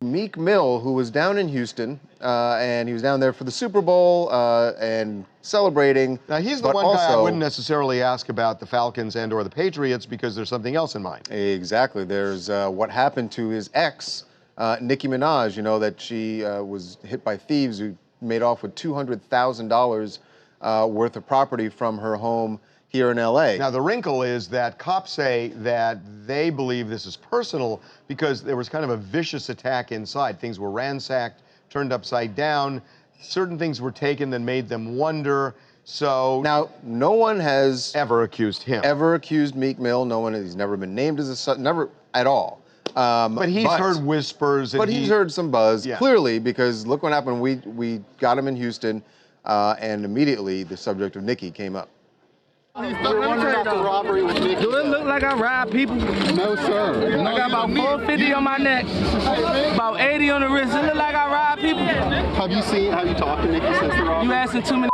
Meek Mill, who was down in Houston, and he was down there for the Super Bowl and celebrating. Now, he's the one guy I wouldn't necessarily ask about the Falcons and or the Patriots because there's something else in mind. Exactly. There's what happened to his ex, Nicki Minaj, you know, that she was hit by thieves who made off with $200,000 worth of property from her home here in LA. Now, the wrinkle is that cops say that they believe this is personal because there was kind of a vicious attack inside. Things were ransacked, turned upside down. Certain things were taken that made them wonder. So now, no one has ever accused him. Ever accused Meek Mill. No one. He's never been named as a son. Never at all. But he's heard whispers. And he's heard some buzz, clearly, because look what happened. We got him in Houston, and immediately the subject of Nicki came up. Let me tell you the robbery with Nicki. Do it look like I rob people? No, sir. I got about 450 on my neck, about 80 on the wrist. It look like I rob people. Have you talked to Nicki since the robbery? You asking too many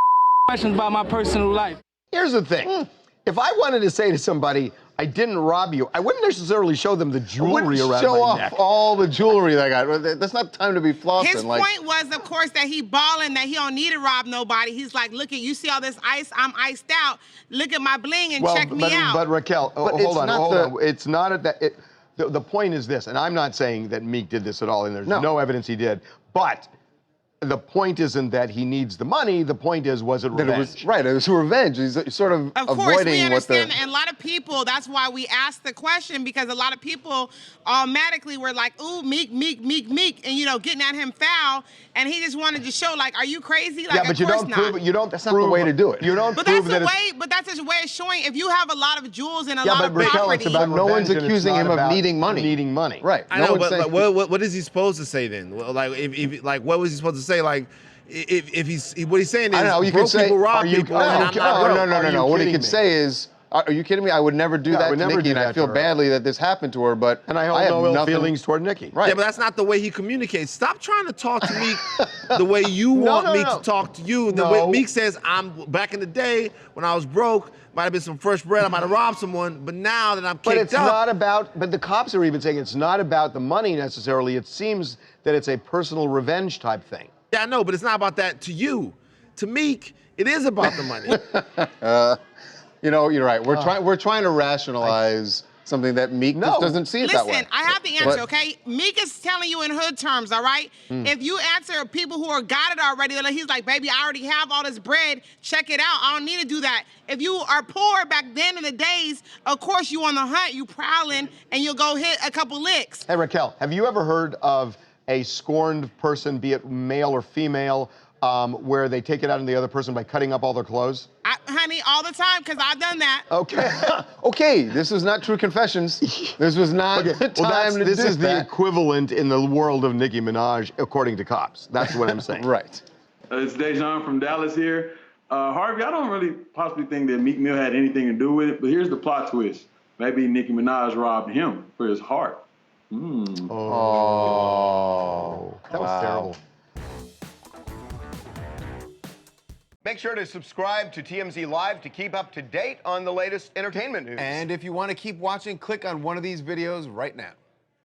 questions about my personal life. Here's the thing. If I wanted to say to somebody, I didn't rob you, I wouldn't necessarily show them the jewelry around my neck. Show off all the jewelry that I got. That's not time to be flossing. His point was, of course, that he balling, that he don't need to rob nobody. He's like, look at, you see all this ice? I'm iced out. Look at my bling and check me out. But Raquel, hold on. It's not at that. The point is this, and I'm not saying that Meek did this at all, and there's no evidence he did, but the point isn't that he needs the money. The point is, was it revenge? It was revenge. He's sort of course, we understand that. And a lot of people, that's why we asked the question, because a lot of people automatically were like, ooh, Meek, Meek, Meek, Meek, and, you know, getting at him foul. And he just wanted to show, like, are you crazy? Like, yeah, but you don't prove it. That's not the way to do it. You don't but prove that's the way. But that's his way of showing. If you have a lot of jewels and a lot of property, it's about no one's accusing him of needing money. Needing money, right? I know, but like, what is he supposed to say then? Like, if like, what was he supposed to say? Like, if he's what he's saying is, I don't know, you could say, people rob people. No. What he could say is, are you kidding me? I would never do that to Nicki, and I feel badly that this happened to her, but and I have no ill feelings toward Nicki. Right. Yeah, but that's not the way he communicates. Stop trying to talk to me the way you want me to talk to you. The way Meek says, back in the day when I was broke, might have been some fresh bread, I might have robbed someone, but now that I'm kicked But it's not about, but the cops are even saying it's not about the money necessarily. It seems that it's a personal revenge type thing. Yeah, I know, but it's not about that to you. To Meek, it is about the money. You know, you're right. We're trying to rationalize something that Meek just doesn't see it that way. Listen, I have the answer, okay? Meek is telling you in hood terms, all right? If you answer people who got it already, he's like, baby, I already have all this bread. Check it out. I don't need to do that. If you are poor back then in the days, of course you on the hunt, you prowling, and you'll go hit a couple licks. Hey, Raquel, have you ever heard of a scorned person, be it male or female, where they take it out on the other person by cutting up all their clothes? Honey, all the time, because I've done that. Okay. Okay, this was not True Confessions. This was not the time to do that. This is the equivalent in the world of Nicki Minaj, according to cops. That's what I'm saying. Right. It's Dejan from Dallas here. Harvey, I don't really possibly think that Meek Mill had anything to do with it, but here's the plot twist. Maybe Nicki Minaj robbed him for his heart. Oh. That was terrible. Make sure to subscribe to TMZ Live to keep up to date on the latest entertainment news. And if you want to keep watching, click on one of these videos right now.